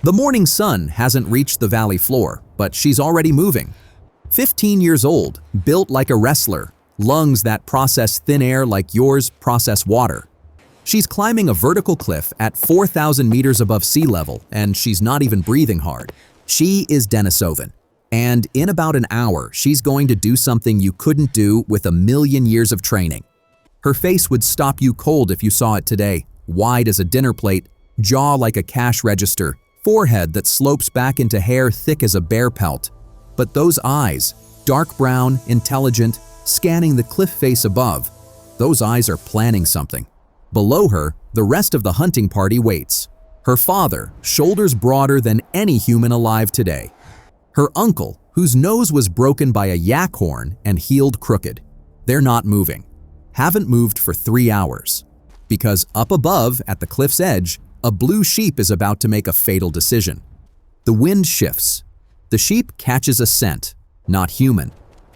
The morning sun hasn't reached the valley floor, but she's already moving. 15 years old, built like a wrestler, lungs that process thin air like yours process water. She's climbing a vertical cliff at 4,000 meters above sea level, and she's not even breathing hard. She is Denisovan, and in about an hour, she's going to do something you couldn't do with 1,000,000 years of training. Her face would stop you cold if you saw it today, wide as a dinner plate, jaw like a cash register, forehead that slopes back into hair thick as a bear pelt. But those eyes, dark brown, intelligent, scanning the cliff face above, those eyes are planning something. Below her, the rest of the hunting party waits. Her father, shoulders broader than any human alive today. Her uncle, whose nose was broken by a yak horn and healed crooked. They're not moving. Haven't moved for 3 hours. Because up above, at the cliff's edge, a blue sheep is about to make a fatal decision. The wind shifts. The sheep catches a scent, not human.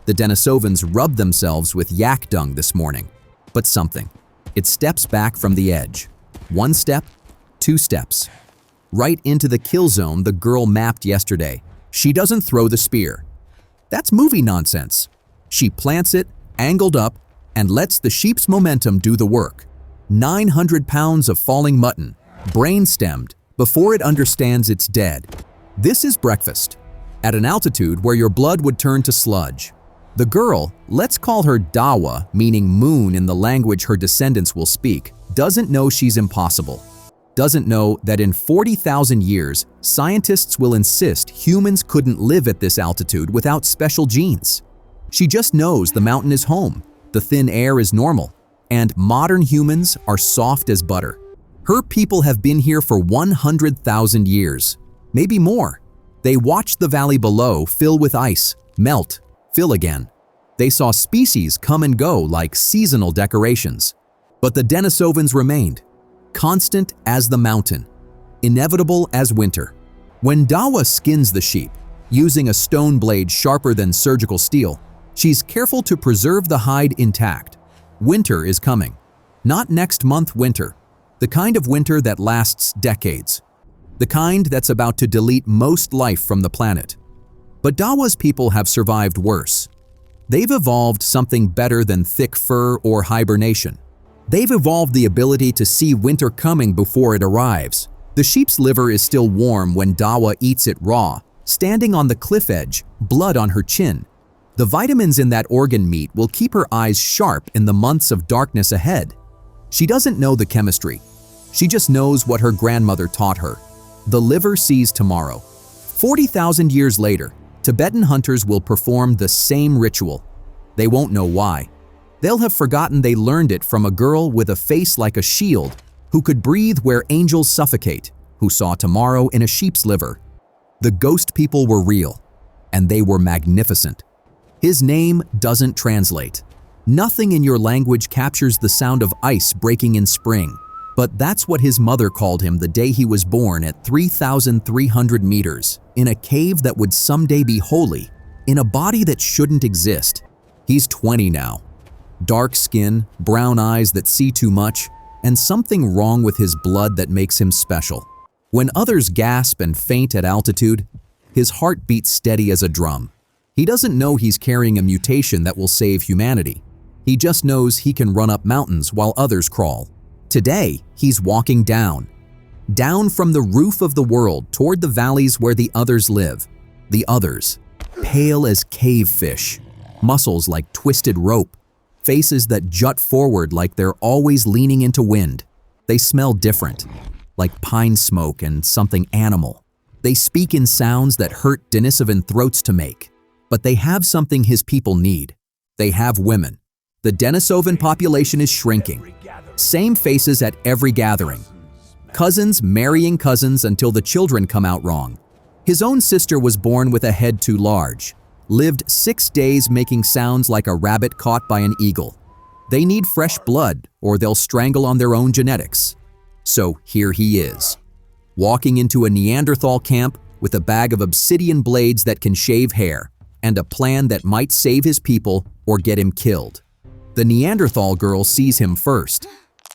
The Denisovans rubbed themselves with yak dung this morning. But something. It steps back from the edge. 1 step, 2 steps. Right into the kill zone the girl mapped yesterday. She doesn't throw the spear. That's movie nonsense. She plants it, angled up, and lets the sheep's momentum do the work. 900 pounds of falling mutton, brain-stemmed, before it understands it's dead. This is breakfast, at an altitude where your blood would turn to sludge. The girl, let's call her Dawa, meaning moon in the language her descendants will speak, doesn't know she's impossible. Doesn't know that in 40,000 years, scientists will insist humans couldn't live at this altitude without special genes. She just knows the mountain is home, the thin air is normal, and modern humans are soft as butter. Her people have been here for 100,000 years, maybe more. They watched the valley below fill with ice, melt, fill again. They saw species come and go like seasonal decorations. But the Denisovans remained, constant as the mountain, inevitable as winter. When Dawa skins the sheep, using a stone blade sharper than surgical steel, she's careful to preserve the hide intact. Winter is coming. Not next month winter, the kind of winter that lasts decades. The kind that's about to delete most life from the planet. But Dawa's people have survived worse. They've evolved something better than thick fur or hibernation. They've evolved the ability to see winter coming before it arrives. The sheep's liver is still warm when Dawa eats it raw, standing on the cliff edge, blood on her chin. The vitamins in that organ meat will keep her eyes sharp in the months of darkness ahead. She doesn't know the chemistry. She just knows what her grandmother taught her. The liver sees tomorrow. 40,000 years later, Tibetan hunters will perform the same ritual. They won't know why. They'll have forgotten they learned it from a girl with a face like a shield, who could breathe where angels suffocate, who saw tomorrow in a sheep's liver. The ghost people were real, and they were magnificent. His name doesn't translate. Nothing in your language captures the sound of ice breaking in spring, but that's what his mother called him the day he was born at 3,300 meters, in a cave that would someday be holy, in a body that shouldn't exist. He's 20 now. Dark skin, brown eyes that see too much, and something wrong with his blood that makes him special. When others gasp and faint at altitude, his heart beats steady as a drum. He doesn't know he's carrying a mutation that will save humanity. He just knows he can run up mountains while others crawl. Today, he's walking down from the roof of the world toward the valleys where the others live. The others, pale as cave fish, muscles like twisted rope, faces that jut forward like they're always leaning into wind. They smell different, like pine smoke and something animal. They speak in sounds that hurt Denisovan throats to make, but they have something his people need. They have women. The Denisovan population is shrinking. Same faces at every gathering. Cousins marrying cousins until the children come out wrong. His own sister was born with a head too large. Lived 6 days making sounds like a rabbit caught by an eagle. They need fresh blood or they'll strangle on their own genetics. So here he is, walking into a Neanderthal camp with a bag of obsidian blades that can shave hair and a plan that might save his people or get him killed. The Neanderthal girl sees him first.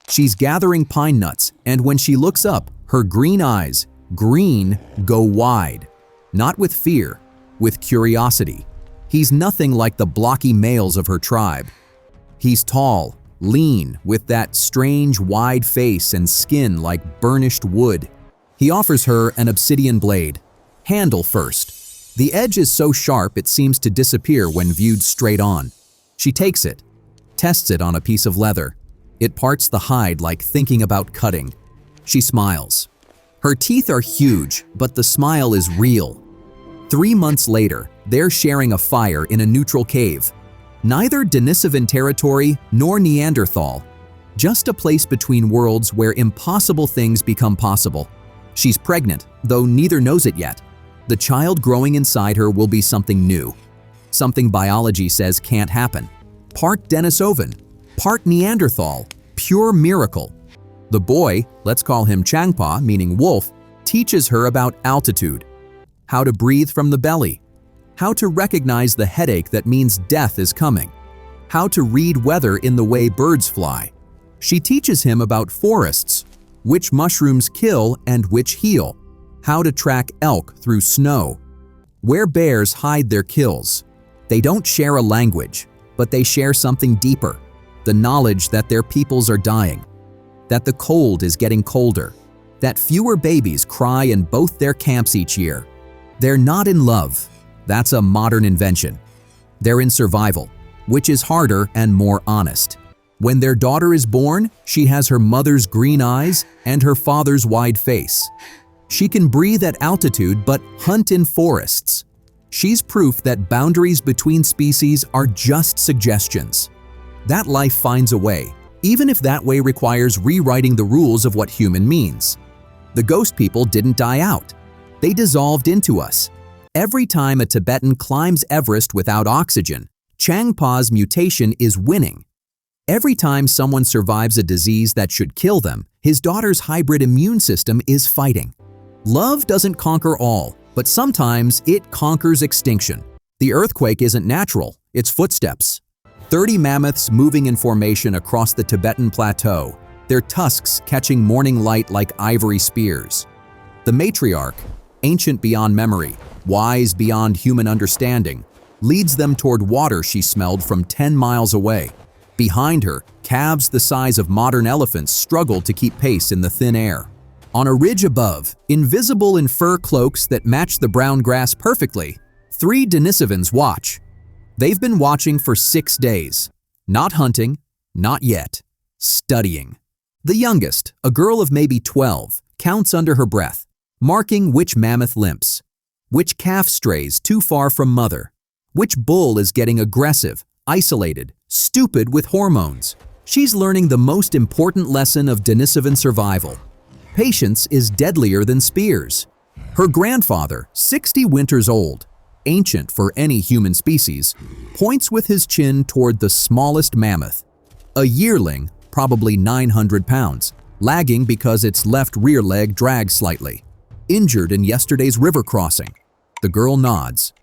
She's gathering pine nuts, and when she looks up, her green eyes, Green, go wide. Not with fear, with curiosity. He's nothing like the blocky males of her tribe. He's tall, lean, with that strange wide face and skin like burnished wood. He offers her an obsidian blade. Handle first. The edge is so sharp it seems to disappear when viewed straight on. She takes it, tests it on a piece of leather. It parts the hide like thinking about cutting. She smiles. Her teeth are huge, but the smile is real. 3 months later, they're sharing a fire in a neutral cave. Neither Denisovan territory nor Neanderthal. Just a place between worlds where impossible things become possible. She's pregnant, though neither knows it yet. The child growing inside her will be something new. Something biology says can't happen. Part Denisovan, part Neanderthal, pure miracle. The boy, let's call him Changpa, meaning wolf, teaches her about altitude, how to breathe from the belly, how to recognize the headache that means death is coming, how to read weather in the way birds fly. She teaches him about forests, which mushrooms kill and which heal, how to track elk through snow, where bears hide their kills. They don't share a language, but they share something deeper, the knowledge that their peoples are dying, that the cold is getting colder, that fewer babies cry in both their camps each year. They're not in love. That's a modern invention. They're in survival, which is harder and more honest. When their daughter is born, she has her mother's green eyes and her father's wide face. She can breathe at altitude but hunt in forests. She's proof that boundaries between species are just suggestions. That life finds a way, even if that way requires rewriting the rules of what human means. The ghost people didn't die out. They dissolved into us. Every time a Tibetan climbs Everest without oxygen, Changpa's mutation is winning. Every time someone survives a disease that should kill them, his daughter's hybrid immune system is fighting. Love doesn't conquer all, but sometimes it conquers extinction. The earthquake isn't natural, it's footsteps. 30 mammoths moving in formation across the Tibetan plateau, their tusks catching morning light like ivory spears. The matriarch, ancient beyond memory, wise beyond human understanding, leads them toward water she smelled from 10 miles away. Behind her, calves the size of modern elephants struggle to keep pace in the thin air. On a ridge above, invisible in fur cloaks that match the brown grass perfectly, 3 Denisovans watch. They've been watching for 6 days. Not hunting, not yet. Studying. The youngest, a girl of maybe 12, counts under her breath, marking which mammoth limps, which calf strays too far from mother, which bull is getting aggressive, isolated, stupid with hormones. She's learning the most important lesson of Denisovan survival. Patience is deadlier than spears. Her grandfather, 60 winters old, ancient for any human species, points with his chin toward the smallest mammoth. A yearling, probably 900 pounds, lagging because its left rear leg drags slightly. Injured in yesterday's river crossing. The girl nods.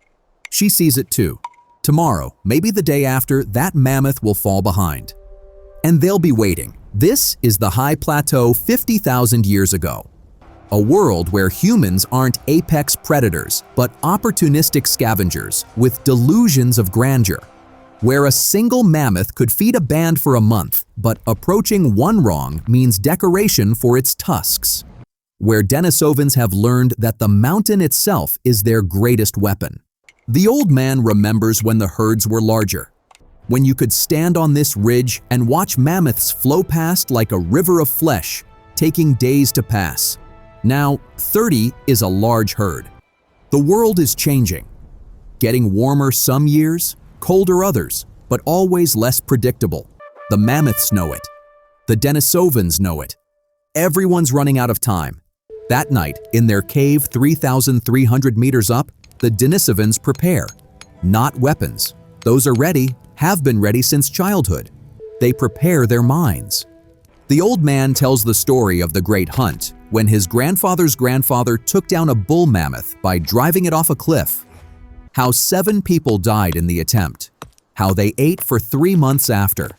She sees it too. Tomorrow, maybe the day after, that mammoth will fall behind. And they'll be waiting. This is the high plateau 50,000 years ago. A world where humans aren't apex predators, but opportunistic scavengers with delusions of grandeur. Where a single mammoth could feed a band for a month, but approaching one wrong means decoration for its tusks. Where Denisovans have learned that the mountain itself is their greatest weapon. The old man remembers when the herds were larger. When you could stand on this ridge and watch mammoths flow past like a river of flesh, taking days to pass. Now, 30 is a large herd. The world is changing. Getting warmer some years, colder others, but always less predictable. The mammoths know it. The Denisovans know it. Everyone's running out of time. That night, in their cave 3,300 meters up, the Denisovans prepare. Not weapons. Those are ready, have been ready since childhood. They prepare their minds. The old man tells the story of the great hunt, when his grandfather's grandfather took down a bull mammoth by driving it off a cliff. How 7 people died in the attempt. How they ate for 3 months after.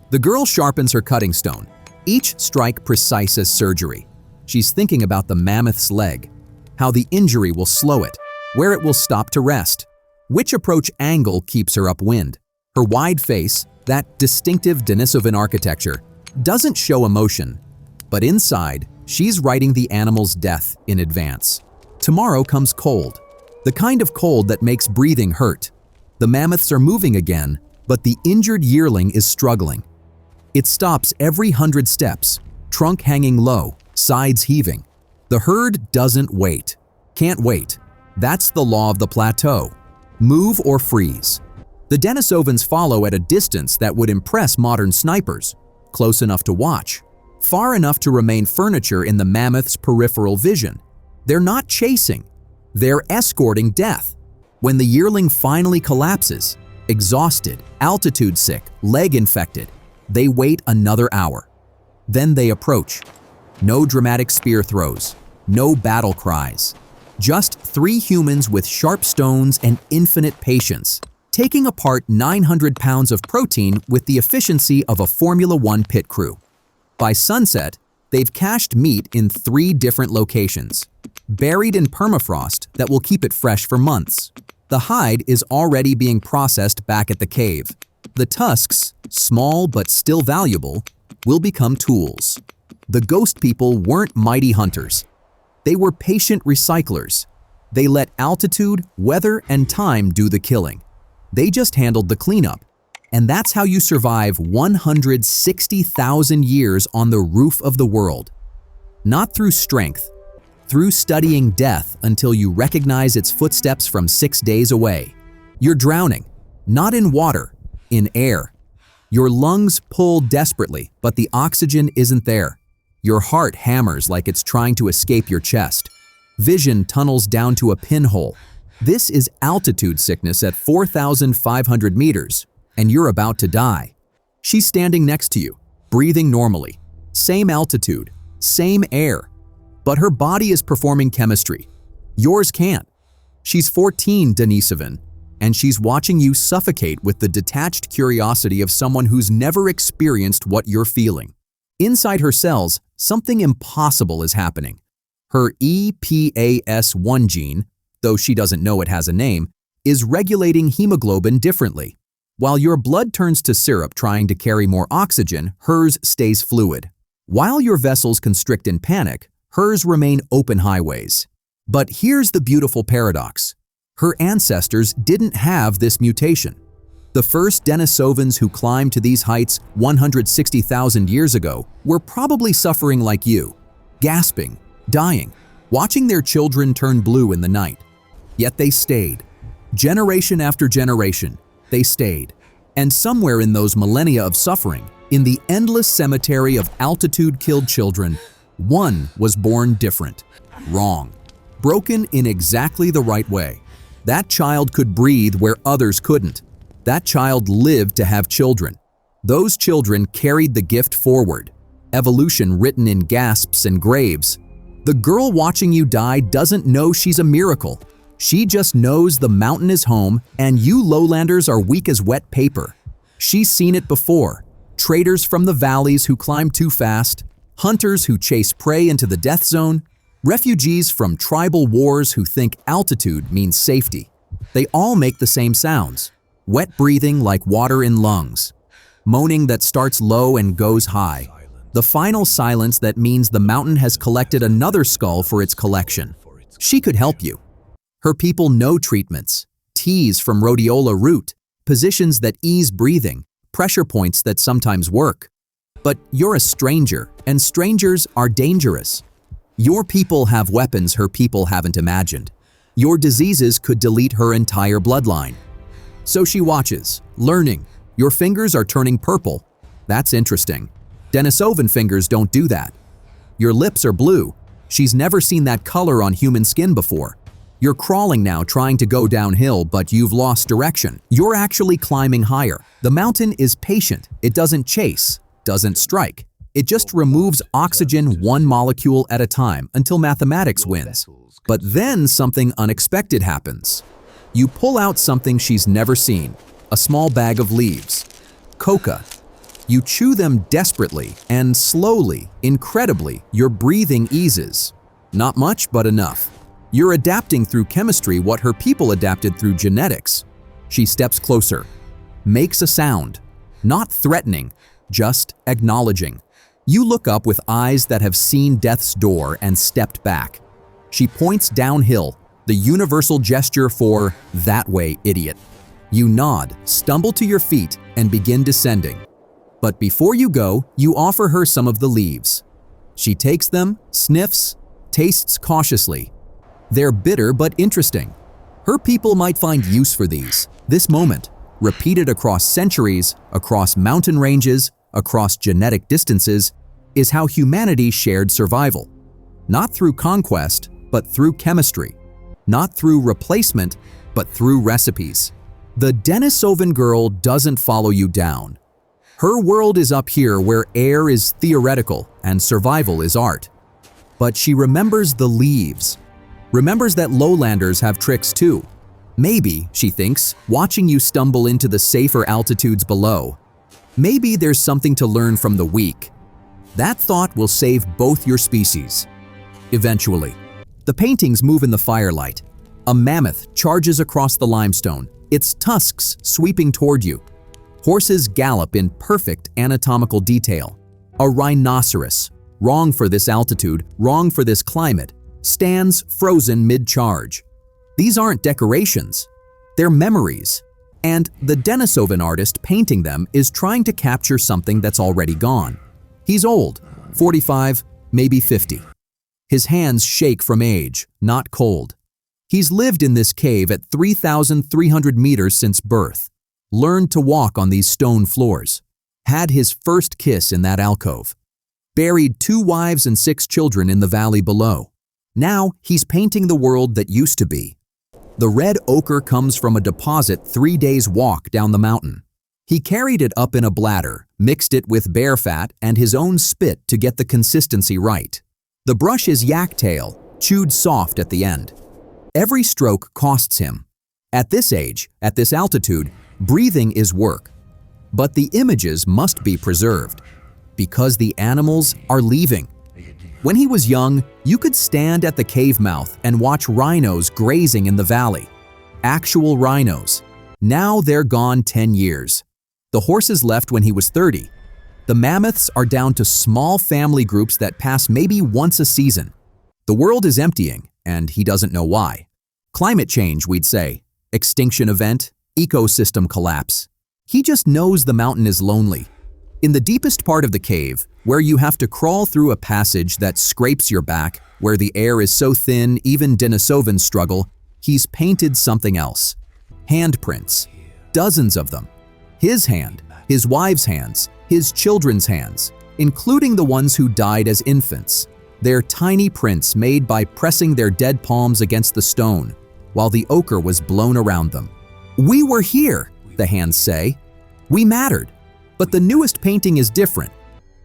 The girl sharpens her cutting stone, each strike precise as surgery. She's thinking about the mammoth's leg, how the injury will slow it, where it will stop to rest, which approach angle keeps her upwind. Her wide face, that distinctive Denisovan architecture, doesn't show emotion, but inside, she's writing the animal's death in advance. Tomorrow comes cold, the kind of cold that makes breathing hurt. The mammoths are moving again, but the injured yearling is struggling. It stops every 100 steps, trunk hanging low, sides heaving. The herd doesn't wait. Can't wait. That's the law of the plateau. Move or freeze. The Denisovans follow at a distance that would impress modern snipers, close enough to watch, far enough to remain furniture in the mammoth's peripheral vision. They're not chasing. They're escorting death. When the yearling finally collapses, exhausted, altitude sick, leg infected, they wait another hour. Then they approach. No dramatic spear throws, no battle cries. Just 3 humans with sharp stones and infinite patience, taking apart 900 pounds of protein with the efficiency of a Formula One pit crew. By sunset, they've cached meat in 3 different locations, buried in permafrost that will keep it fresh for months. The hide is already being processed back at the cave. The tusks, small but still valuable, will become tools. The ghost people weren't mighty hunters. They were patient recyclers. They let altitude, weather, and time do the killing. They just handled the cleanup. And that's how you survive 160,000 years on the roof of the world. Not through strength, through studying death until you recognize its footsteps from 6 days away. You're drowning, not in water, in air. Your lungs pull desperately, but the oxygen isn't there. Your heart hammers like it's trying to escape your chest. Vision tunnels down to a pinhole. This is altitude sickness at 4,500 meters, and you're about to die. She's standing next to you, breathing normally. Same altitude, same air. But her body is performing chemistry. Yours can't. She's 14, Denisovan, and she's watching you suffocate with the detached curiosity of someone who's never experienced what you're feeling. Inside her cells, something impossible is happening. Her EPAS1 gene, though she doesn't know it has a name, is regulating hemoglobin differently. While your blood turns to syrup trying to carry more oxygen, hers stays fluid. While your vessels constrict in panic, hers remain open highways. But here's the beautiful paradox. Her ancestors didn't have this mutation. The first Denisovans who climbed to these heights 160,000 years ago were probably suffering like you, gasping, dying, watching their children turn blue in the night. Yet they stayed. Generation after generation, they stayed. And somewhere in those millennia of suffering, in the endless cemetery of altitude-killed children, one was born different, wrong, broken in exactly the right way. That child could breathe where others couldn't. That child lived to have children. Those children carried the gift forward, evolution written in gasps and graves. The girl watching you die doesn't know she's a miracle. She just knows the mountain is home and you lowlanders are weak as wet paper. She's seen it before. Traders from the valleys who climb too fast, hunters who chase prey into the death zone, refugees from tribal wars who think altitude means safety. They all make the same sounds. Wet breathing like water in lungs. Moaning that starts low and goes high. The final silence that means the mountain has collected another skull for its collection. She could help you. Her people know treatments, teas from rhodiola root, positions that ease breathing, pressure points that sometimes work. But you're a stranger, and strangers are dangerous. Your people have weapons her people haven't imagined. Your diseases could delete her entire bloodline. So she watches, learning. Your fingers are turning purple. That's interesting. Denisovan fingers don't do that. Your lips are blue. She's never seen that color on human skin before. You're crawling now trying to go downhill, but you've lost direction. You're actually climbing higher. The mountain is patient. It doesn't chase, doesn't strike. It just removes oxygen one molecule at a time until mathematics wins. But then something unexpected happens. You pull out something she's never seen, a small bag of leaves. Coca. You chew them desperately, and slowly, incredibly, your breathing eases. Not much, but enough. You're adapting through chemistry what her people adapted through genetics. She steps closer, makes a sound, not threatening, just acknowledging. You look up with eyes that have seen death's door and stepped back. She points downhill, the universal gesture for "that way, idiot." You nod, stumble to your feet, and begin descending. But before you go, you offer her some of the leaves. She takes them, sniffs, tastes cautiously. They're bitter but interesting. Her people might find use for these. This moment, repeated across centuries, across mountain ranges, across genetic distances, is how humanity shared survival. Not through conquest, but through chemistry. Not through replacement, but through recipes. The Denisovan girl doesn't follow you down. Her world is up here where air is theoretical and survival is art. But she remembers the leaves. Remembers that lowlanders have tricks too. Maybe, she thinks, watching you stumble into the safer altitudes below. Maybe there's something to learn from the weak. That thought will save both your species. Eventually. The paintings move in the firelight. A mammoth charges across the limestone, its tusks sweeping toward you. Horses gallop in perfect anatomical detail. A rhinoceros, wrong for this altitude, wrong for this climate, stands frozen mid-charge. These aren't decorations, they're memories. And the Denisovan artist painting them is trying to capture something that's already gone. He's old, 45, maybe 50. His hands shake from age, not cold. He's lived in this cave at 3,300 meters since birth. Learned to walk on these stone floors, had his first kiss in that alcove, buried 2 wives and 6 children in the valley below. Now he's painting the world that used to be. The red ochre comes from a deposit 3 days' walk down the mountain. He carried it up in a bladder, mixed it with bear fat and his own spit to get the consistency right. The brush is yak tail, chewed soft at the end. Every stroke costs him. At this age, at this altitude, breathing is work, but the images must be preserved because the animals are leaving. When he was young, you could stand at the cave mouth and watch rhinos grazing in the valley. Actual rhinos. Now they're gone 10 years. The horses left when he was 30. The mammoths are down to small family groups that pass maybe once a season. The world is emptying, and he doesn't know why. Climate change, we'd say. Extinction event. Ecosystem collapse. He just knows the mountain is lonely. In the deepest part of the cave, where you have to crawl through a passage that scrapes your back, where the air is so thin even Denisovans struggle, he's painted something else. Handprints. Dozens of them. His hand, his wife's hands, his children's hands, including the ones who died as infants. They're tiny prints made by pressing their dead palms against the stone, while the ochre was blown around them. "We were here," the hands say. "We mattered." But the newest painting is different.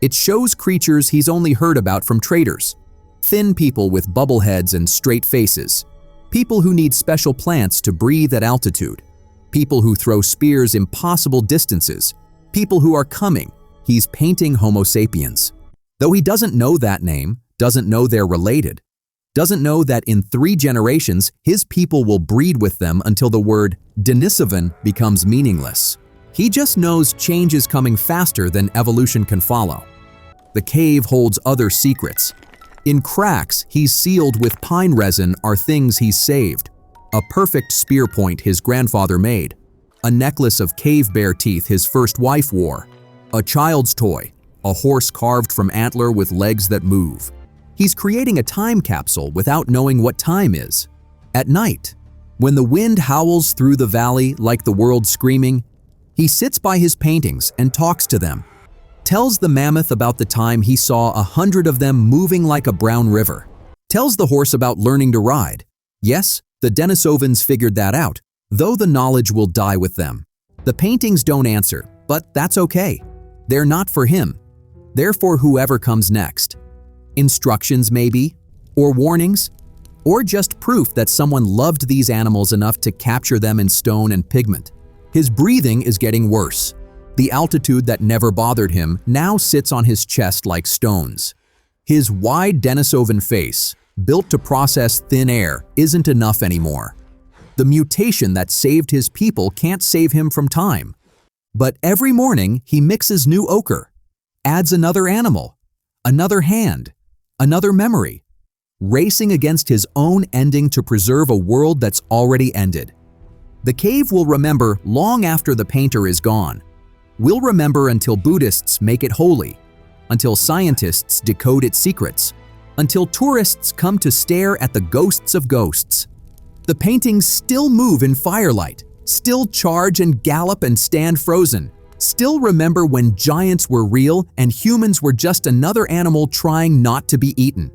It shows creatures he's only heard about from traders. Thin people with bubble heads and straight faces. People who need special plants to breathe at altitude. People who throw spears impossible distances. People who are coming. He's painting Homo sapiens. Though he doesn't know that name, doesn't know they're related, doesn't know that in 3 generations, his people will breed with them until the word Denisovan becomes meaningless. He just knows change is coming faster than evolution can follow. The cave holds other secrets. In cracks he's sealed with pine resin are things he's saved. A perfect spear point his grandfather made. A necklace of cave bear teeth his first wife wore. A child's toy, a horse carved from antler with legs that move. He's creating a time capsule without knowing what time is. At night, when the wind howls through the valley like the world screaming, he sits by his paintings and talks to them. Tells the mammoth about the time he saw 100 of them moving like a brown river. Tells the horse about learning to ride. Yes, the Denisovans figured that out, though the knowledge will die with them. The paintings don't answer, but that's okay. They're not for him. They're for whoever comes next. Instructions maybe, or warnings, or just proof that someone loved these animals enough to capture them in stone and pigment. His breathing is getting worse. The altitude that never bothered him now sits on his chest like stones. His wide Denisovan face, built to process thin air, isn't enough anymore. The mutation that saved his people can't save him from time. But every morning he mixes new ochre, adds another animal, another hand, another memory, racing against his own ending to preserve a world that's already ended. The cave will remember long after the painter is gone. We'll remember until Buddhists make it holy, until scientists decode its secrets, until tourists come to stare at the ghosts of ghosts. The paintings still move in firelight, still charge and gallop and stand frozen, still remember when giants were real and humans were just another animal trying not to be eaten.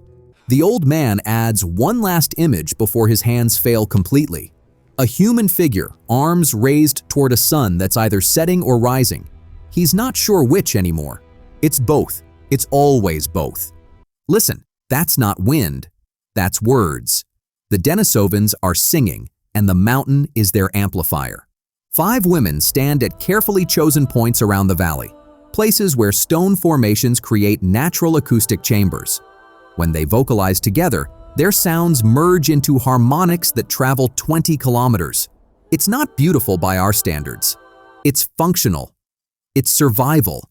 The old man adds one last image before his hands fail completely. A human figure, arms raised toward a sun that's either setting or rising. He's not sure which anymore. It's both. It's always both. Listen, that's not wind. That's words. The Denisovans are singing, and the mountain is their amplifier. 5 women stand at carefully chosen points around the valley, places where stone formations create natural acoustic chambers. When they vocalize together, their sounds merge into harmonics that travel 20 kilometers. It's not beautiful by our standards. It's functional. It's survival.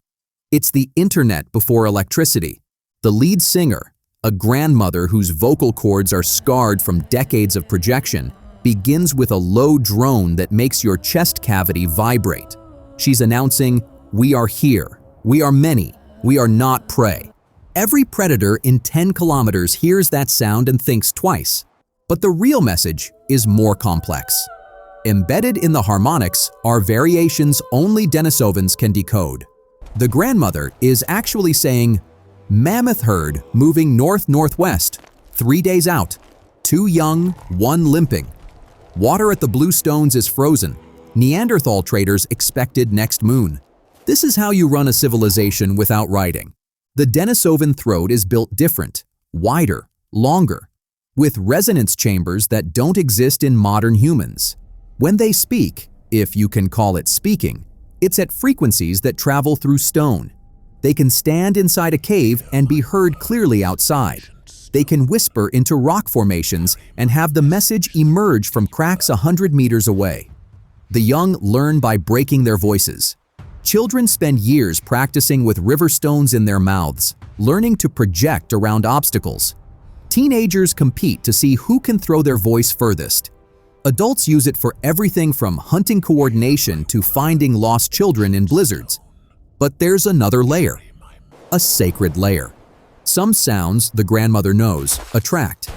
It's the internet before electricity. The lead singer, a grandmother whose vocal cords are scarred from decades of projection, begins with a low drone that makes your chest cavity vibrate. She's announcing, "We are here. We are many. We are not prey." Every predator in 10 kilometers hears that sound and thinks twice. But the real message is more complex. Embedded in the harmonics are variations only Denisovans can decode. The grandmother is actually saying, "Mammoth herd moving north-northwest, 3 days out. 2 young, 1 limping. Water at the blue stones is frozen. Neanderthal traders expected next moon." This is how you run a civilization without writing. The Denisovan throat is built different, wider, longer, with resonance chambers that don't exist in modern humans. When they speak, if you can call it speaking, it's at frequencies that travel through stone. They can stand inside a cave and be heard clearly outside. They can whisper into rock formations and have the message emerge from cracks 100 meters away. The young learn by breaking their voices. Children spend years practicing with river stones in their mouths, learning to project around obstacles. Teenagers compete to see who can throw their voice furthest. Adults use it for everything from hunting coordination to finding lost children in blizzards. But there's another layer, a sacred layer. Some sounds, the grandmother knows, attract.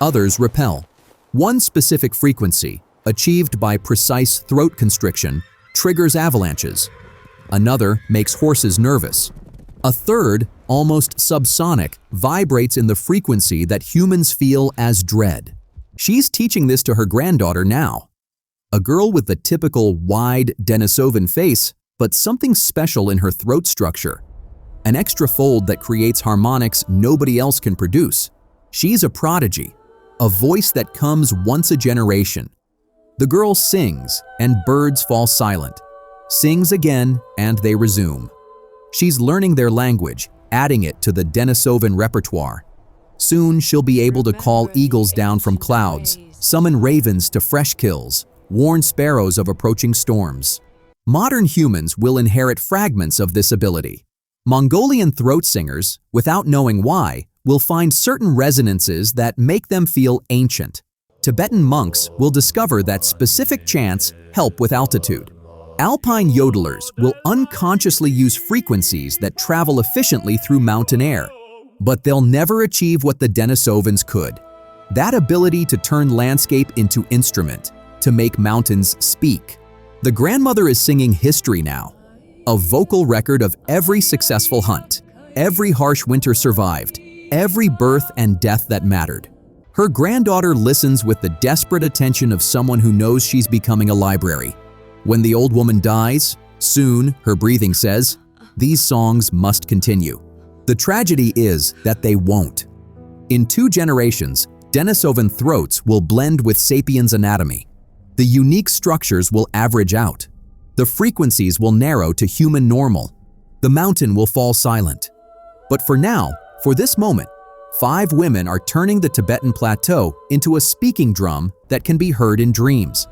Others repel. One specific frequency, achieved by precise throat constriction, triggers avalanches. Another makes horses nervous. A third, almost subsonic, vibrates in the frequency that humans feel as dread. She's teaching this to her granddaughter now. A girl with the typical wide Denisovan face, but something special in her throat structure. An extra fold that creates harmonics nobody else can produce. She's a prodigy, a voice that comes once a generation. The girl sings, and birds fall silent. Sings again, and they resume. She's learning their language, adding it to the Denisovan repertoire. Soon she'll be able to call eagles down from clouds, summon ravens to fresh kills, warn sparrows of approaching storms. Modern humans will inherit fragments of this ability. Mongolian throat singers, without knowing why, will find certain resonances that make them feel ancient. Tibetan monks will discover that specific chants help with altitude. Alpine yodelers will unconsciously use frequencies that travel efficiently through mountain air. But they'll never achieve what the Denisovans could. That ability to turn landscape into instrument, to make mountains speak. The grandmother is singing history now. A vocal record of every successful hunt, every harsh winter survived, every birth and death that mattered. Her granddaughter listens with the desperate attention of someone who knows she's becoming a library. When the old woman dies, soon, her breathing says, these songs must continue. The tragedy is that they won't. In 2 generations, Denisovan throats will blend with sapiens anatomy. The unique structures will average out. The frequencies will narrow to human normal. The mountain will fall silent. But for now, for this moment, 5 women are turning the Tibetan plateau into a speaking drum that can be heard in dreams.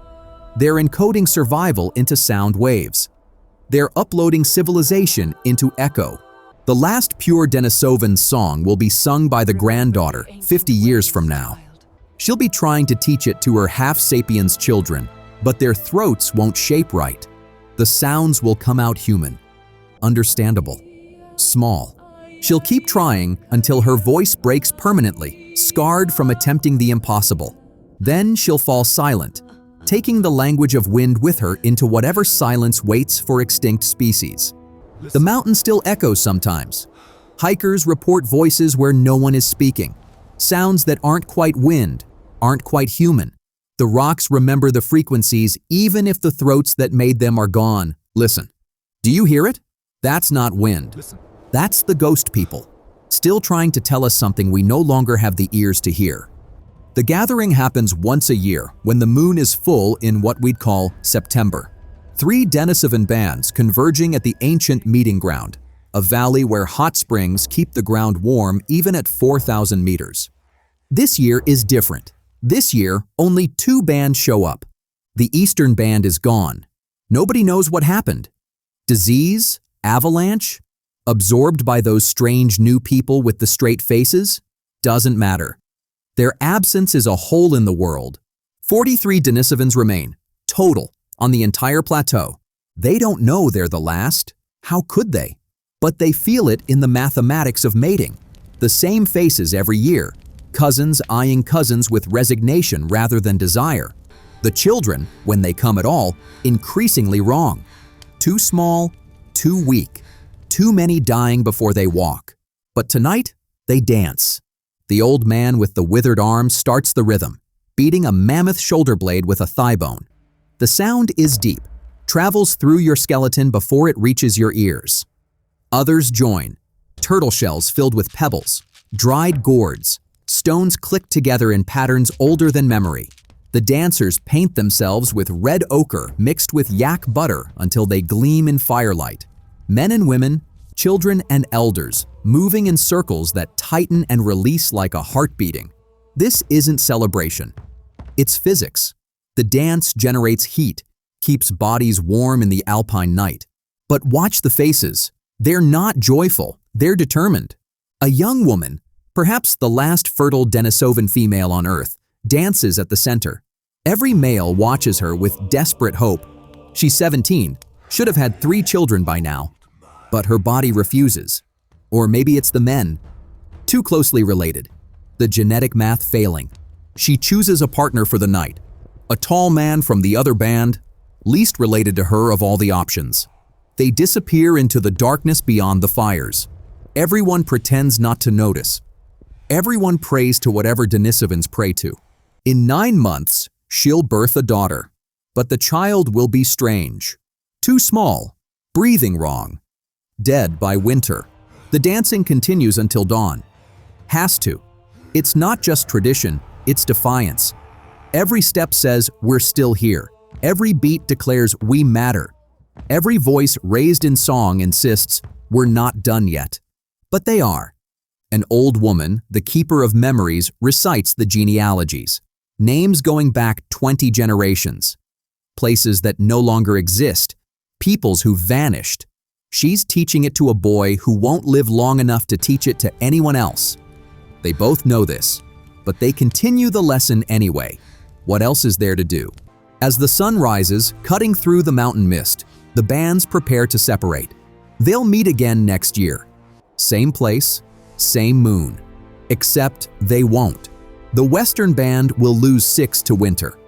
They're encoding survival into sound waves. They're uploading civilization into echo. The last pure Denisovans song will be sung by the granddaughter 50 years from now. She'll be trying to teach it to her half-sapiens children, but their throats won't shape right. The sounds will come out human, understandable, small. She'll keep trying until her voice breaks permanently, scarred from attempting the impossible. Then she'll fall silent, taking the language of wind with her into whatever silence waits for extinct species. The mountain still echoes sometimes. Hikers report voices where no one is speaking, sounds that aren't quite wind, aren't quite human. The rocks remember the frequencies even if the throats that made them are gone. Listen. Do you hear it? That's not wind. That's the ghost people, still trying to tell us something we no longer have the ears to hear. The gathering happens once a year when the moon is full in what we'd call September. 3 Denisovan bands converging at the ancient meeting ground, a valley where hot springs keep the ground warm even at 4,000 meters. This year is different. This year, only 2 bands show up. The eastern band is gone. Nobody knows what happened. Disease? Avalanche? Absorbed by those strange new people with the straight faces? Doesn't matter. Their absence is a hole in the world. 43 Denisovans remain, total, on the entire plateau. They don't know they're the last. How could they? But they feel it in the mathematics of mating. The same faces every year. Cousins eyeing cousins with resignation rather than desire. The children, when they come at all, increasingly wrong. Too small, too weak. Too many dying before they walk. But tonight, they dance. The old man with the withered arm starts the rhythm, beating a mammoth shoulder blade with a thigh bone. The sound is deep, travels through your skeleton before it reaches your ears. Others join. Turtle shells filled with pebbles, dried gourds, stones click together in patterns older than memory. The dancers paint themselves with red ochre mixed with yak butter until they gleam in firelight. Men and women, children and elders, moving in circles that tighten and release like a heart beating. This isn't celebration. It's physics. The dance generates heat, keeps bodies warm in the alpine night. But watch the faces. They're not joyful, they're determined. A young woman, perhaps the last fertile Denisovan female on Earth, dances at the center. Every male watches her with desperate hope. She's 17, should have had 3 children by now. But her body refuses. Or maybe it's the men. Too closely related. The genetic math failing. She chooses a partner for the night. A tall man from the other band, least related to her of all the options. They disappear into the darkness beyond the fires. Everyone pretends not to notice. Everyone prays to whatever Denisovans pray to. In 9 months, she'll birth a daughter. But the child will be strange. Too small. Breathing wrong. Dead by winter. The dancing continues until dawn. Has to. It's not just tradition, it's defiance. Every step says we're still here. Every beat declares we matter. Every voice raised in song insists we're not done yet. But they are. An old woman, the keeper of memories, recites the genealogies. Names going back 20 generations. Places that no longer exist. Peoples who vanished. She's teaching it to a boy who won't live long enough to teach it to anyone else. They both know this, but they continue the lesson anyway. What else is there to do? As the sun rises, cutting through the mountain mist, the bands prepare to separate. They'll meet again next year. Same place, same moon. Except they won't. The western band will lose 6 to winter.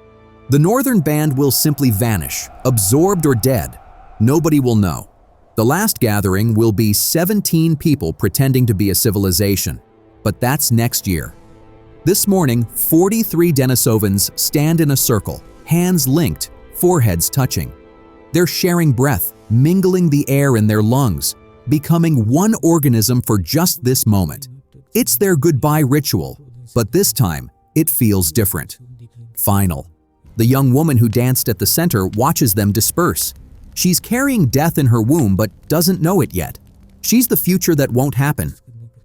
The northern band will simply vanish, absorbed or dead. Nobody will know. The last gathering will be 17 people pretending to be a civilization. But that's next year. This morning, 43 Denisovans stand in a circle, hands linked, foreheads touching. They're sharing breath, mingling the air in their lungs, becoming one organism for just this moment. It's their goodbye ritual, but this time, it feels different. Final. The young woman who danced at the center watches them disperse. She's carrying death in her womb but doesn't know it yet. She's the future that won't happen,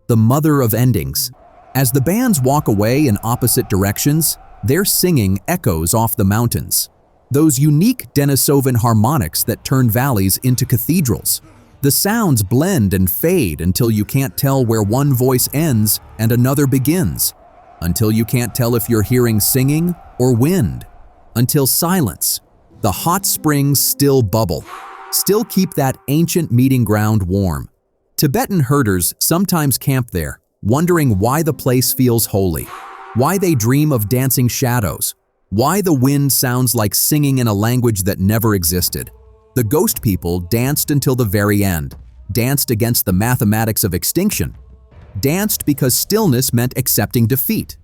the mother of endings. As the bands walk away in opposite directions, their singing echoes off the mountains. Those unique Denisovan harmonics that turn valleys into cathedrals. The sounds blend and fade until you can't tell where one voice ends and another begins. Until you can't tell if you're hearing singing or wind. Until silence. The hot springs still bubble, still keep that ancient meeting ground warm. Tibetan herders sometimes camp there, wondering why the place feels holy, why they dream of dancing shadows, why the wind sounds like singing in a language that never existed. The ghost people danced until the very end, danced against the mathematics of extinction, danced because stillness meant accepting defeat.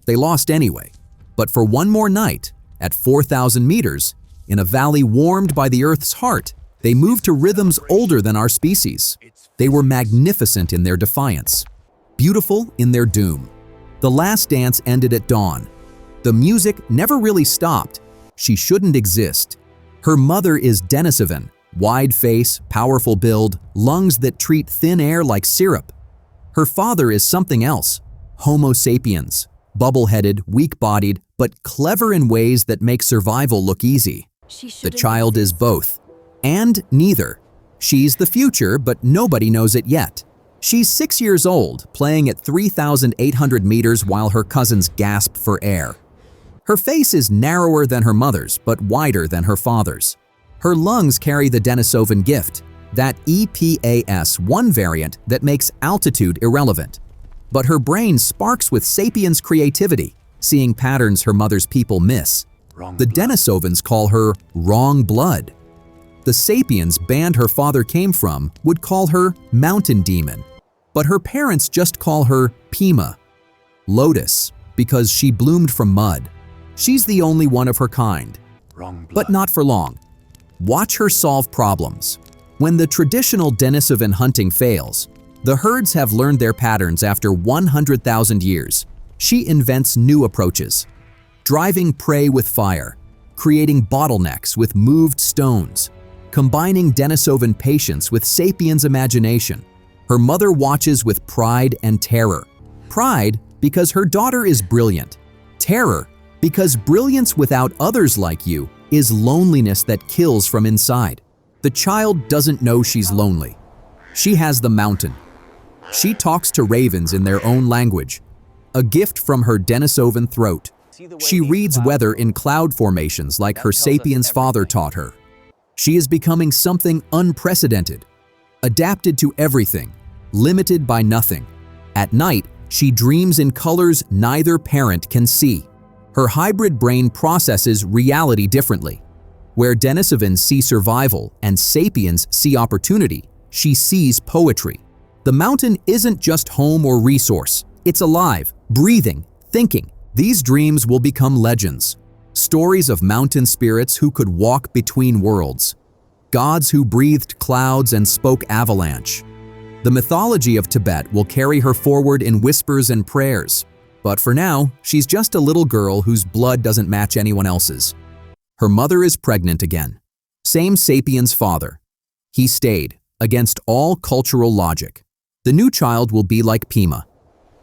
They lost anyway, but for one more night, at 4,000 meters, in a valley warmed by the Earth's heart, they moved to rhythms older than our species. They were magnificent in their defiance, beautiful in their doom. The last dance ended at dawn. The music never really stopped. She shouldn't exist. Her mother is Denisovan, wide face, powerful build, lungs that treat thin air like syrup. Her father is something else, Homo sapiens, bubble-headed, weak-bodied, but clever in ways that make survival look easy. The child is both, and neither. She's the future, but nobody knows it yet. She's 6 years old, playing at 3,800 meters while her cousins gasp for air. Her face is narrower than her mother's, but wider than her father's. Her lungs carry the Denisovan gift, that EPAS-1 variant that makes altitude irrelevant. But her brain sparks with sapiens creativity, seeing patterns her mother's people miss. The Denisovans call her wrong blood. The sapiens band her father came from would call her mountain demon, but her parents just call her Pima, lotus, because she bloomed from mud. She's the only one of her kind, but not for long. Watch her solve problems. When the traditional Denisovan hunting fails, the herds have learned their patterns after 100,000 years. She invents new approaches, driving prey with fire, creating bottlenecks with moved stones, combining Denisovan patience with sapiens' imagination. Her mother watches with pride and terror. Pride because her daughter is brilliant. Terror because brilliance without others like you is loneliness that kills from inside. The child doesn't know she's lonely. She has the mountain. She talks to ravens in their own language, a gift from her Denisovan throat. She reads weather in cloud formations like her sapiens father taught her. She is becoming something unprecedented, adapted to everything, limited by nothing. At night, she dreams in colors neither parent can see. Her hybrid brain processes reality differently. Where Denisovans see survival and sapiens see opportunity, she sees poetry. The mountain isn't just home or resource. It's alive, breathing, thinking. These dreams will become legends. Stories of mountain spirits who could walk between worlds. Gods who breathed clouds and spoke avalanche. The mythology of Tibet will carry her forward in whispers and prayers. But for now, she's just a little girl whose blood doesn't match anyone else's. Her mother is pregnant again. Same sapiens father. He stayed, against all cultural logic. The new child will be like Pima.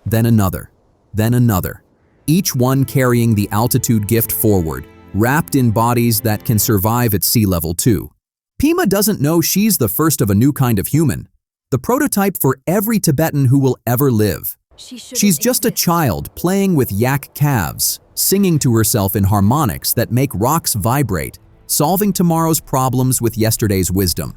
Then another. Then another. Each one carrying the altitude gift forward, wrapped in bodies that can survive at sea level too. Pima doesn't know she's the first of a new kind of human, the prototype for every Tibetan who will ever live. She's just a child playing with yak calves, singing to herself in harmonics that make rocks vibrate, solving tomorrow's problems with yesterday's wisdom.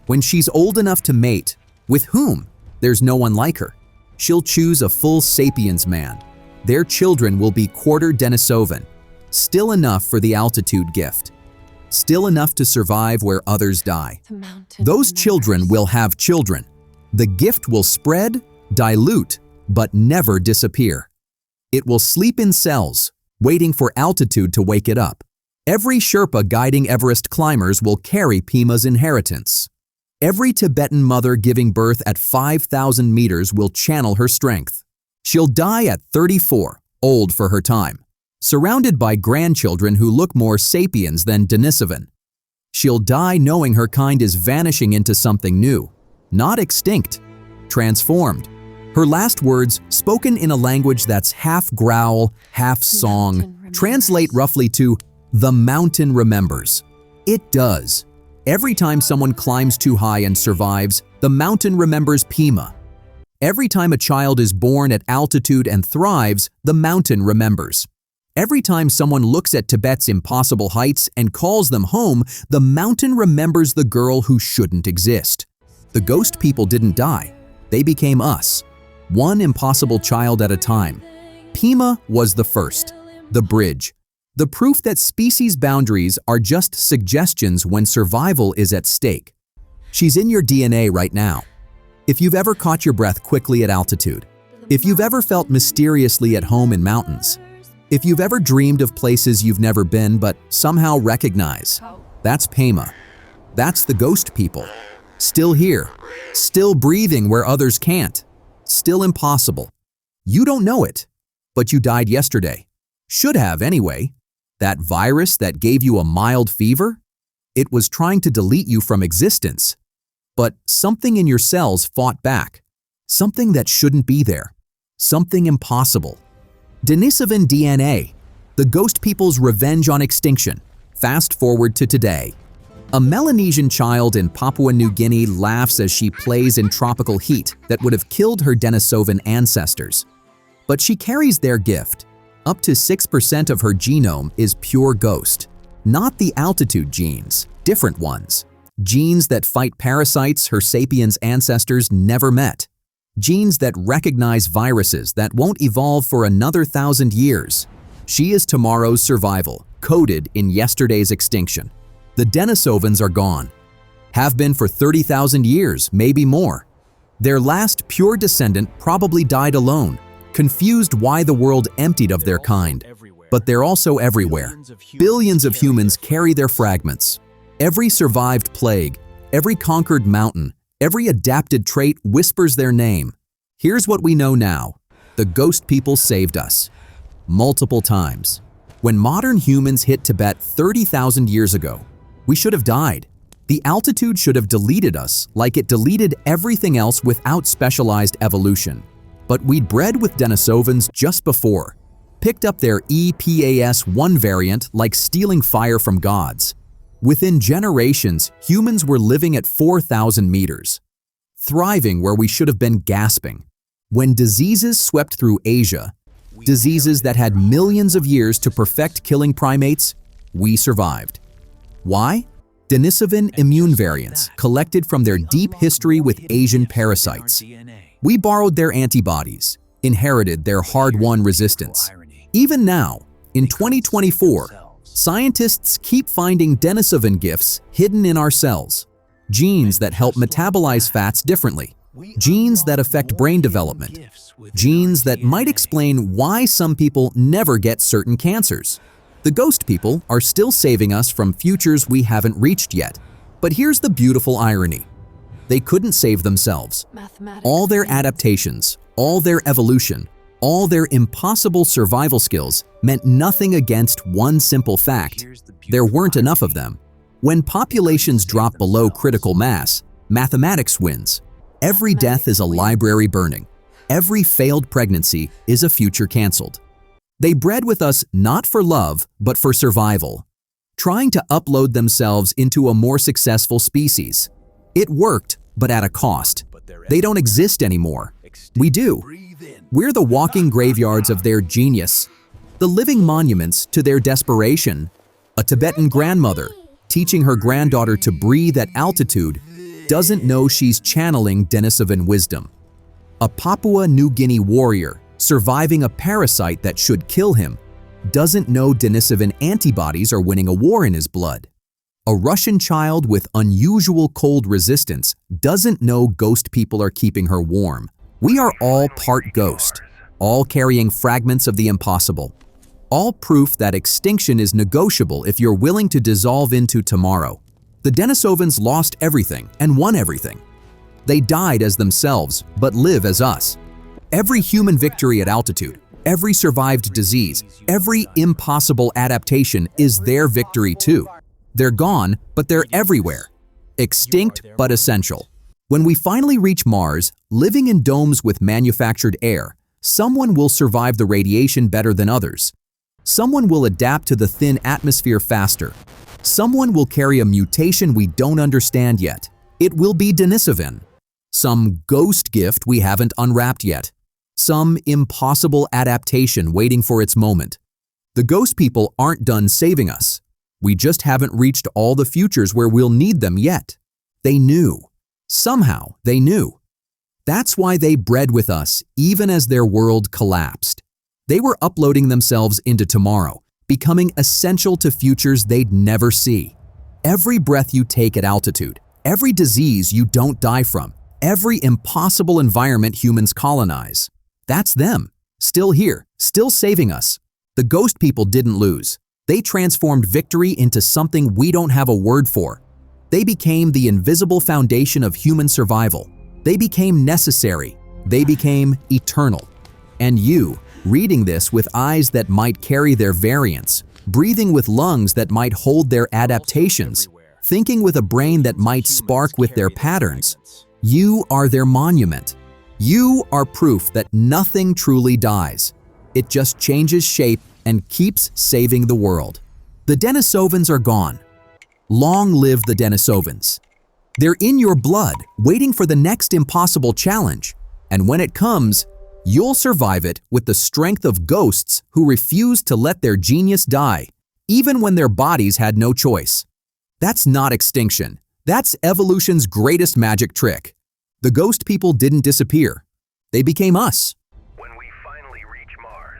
When she's old enough to mate, with whom? There's no one like her. She'll choose a full sapiens man. Their children will be quarter Denisovan, still enough for the altitude gift, still enough to survive where others die. Those children will have children. The gift will spread, dilute, but never disappear. It will sleep in cells, waiting for altitude to wake it up. Every Sherpa guiding Everest climbers will carry Pima's inheritance. Every Tibetan mother giving birth at 5,000 meters will channel her strength. She'll die at 34, old for her time, surrounded by grandchildren who look more sapiens than Denisovan. She'll die knowing her kind is vanishing into something new, not extinct, transformed. Her last words, spoken in a language that's half growl, half song, translate roughly to, "The mountain remembers." It does. Every time someone climbs too high and survives, the mountain remembers Pima. Every time a child is born at altitude and thrives, the mountain remembers. Every time someone looks at Tibet's impossible heights and calls them home, the mountain remembers the girl who shouldn't exist. The ghost people didn't die. They became us. One impossible child at a time. Pima was the first. The bridge. The proof that species boundaries are just suggestions when survival is at stake. She's in your DNA right now. If you've ever caught your breath quickly at altitude, if you've ever felt mysteriously at home in mountains, if you've ever dreamed of places you've never been but somehow recognize, that's Pima. That's the ghost people. Still here, still breathing where others can't, still impossible. You don't know it, but you died yesterday. Should have anyway. That virus that gave you a mild fever? It was trying to delete you from existence. But something in your cells fought back. Something that shouldn't be there. Something impossible. Denisovan DNA. The ghost people's revenge on extinction. Fast forward to today. A Melanesian child in Papua New Guinea laughs as she plays in tropical heat that would have killed her Denisovan ancestors. But she carries their gift. Up to 6% of her genome is pure ghost. Not the altitude genes, different ones. Genes that fight parasites her sapiens ancestors never met. Genes that recognize viruses that won't evolve for another 1,000 years. She is tomorrow's survival, coded in yesterday's extinction. The Denisovans are gone. Have been for 30,000 years, maybe more. Their last pure descendant probably died alone, confused why the world emptied of their kind. But they're also everywhere. Billions of humans carry their fragments. Every survived plague, every conquered mountain, every adapted trait whispers their name. Here's what we know now. The ghost people saved us. Multiple times. When modern humans hit Tibet 30,000 years ago, we should have died. The altitude should have deleted us like it deleted everything else without specialized evolution. But we'd bred with Denisovans just before, picked up their EPAS1 variant like stealing fire from gods. Within generations, humans were living at 4,000 meters, thriving where we should have been gasping. When diseases swept through Asia, diseases that had millions of years to perfect killing primates, we survived. Why? Denisovan immune variants collected from their deep history with Asian parasites. We borrowed their antibodies, inherited their hard-won resistance. Even now, in 2024, scientists keep finding Denisovan gifts hidden in our cells. Genes that help metabolize fats differently. Genes that affect brain development. Genes that might explain why some people never get certain cancers. The ghost people are still saving us from futures we haven't reached yet. But here's the beautiful irony. They couldn't save themselves. All their adaptations, all their evolution, all their impossible survival skills meant nothing against one simple fact. There weren't enough of them. When populations drop below critical mass, mathematics wins. Every death is a library burning. Every failed pregnancy is a future canceled. They bred with us not for love, but for survival, trying to upload themselves into a more successful species. It worked, but at a cost. They don't exist anymore. We do. We're the walking graveyards of their genius, the living monuments to their desperation. A Tibetan grandmother teaching her granddaughter to breathe at altitude doesn't know she's channeling Denisovan wisdom. A Papua New Guinea warrior surviving a parasite that should kill him doesn't know Denisovan antibodies are winning a war in his blood. A Russian child with unusual cold resistance doesn't know ghost people are keeping her warm. We are all part ghost, all carrying fragments of the impossible. All proof that extinction is negotiable if you're willing to dissolve into tomorrow. The Denisovans lost everything and won everything. They died as themselves, but live as us. Every human victory at altitude, every survived disease, every impossible adaptation is their victory too. They're gone, but they're everywhere. Extinct but essential. When we finally reach Mars, living in domes with manufactured air, someone will survive the radiation better than others. Someone will adapt to the thin atmosphere faster. Someone will carry a mutation we don't understand yet. It will be Denisovan. Some ghost gift we haven't unwrapped yet. Some impossible adaptation waiting for its moment. The ghost people aren't done saving us. We just haven't reached all the futures where we'll need them yet. They knew. Somehow they knew. That's why they bred with us even as their world collapsed. They were uploading themselves into tomorrow, becoming essential to futures they'd never see. Every breath you take at altitude, every disease you don't die from, every impossible environment humans colonize. That's them, still here, still saving us. The ghost people didn't lose. They transformed victory into something we don't have a word for. They became the invisible foundation of human survival. They became necessary. They became eternal. And you, reading this with eyes that might carry their variants, breathing with lungs that might hold their adaptations, thinking with a brain that might spark with their patterns, you are their monument. You are proof that nothing truly dies. It just changes shape and keeps saving the world. The Denisovans are gone. Long live the Denisovans. They're in your blood, waiting for the next impossible challenge. And when it comes, you'll survive it with the strength of ghosts who refuse to let their genius die, even when their bodies had no choice. That's not extinction. That's evolution's greatest magic trick. The ghost people didn't disappear. They became us.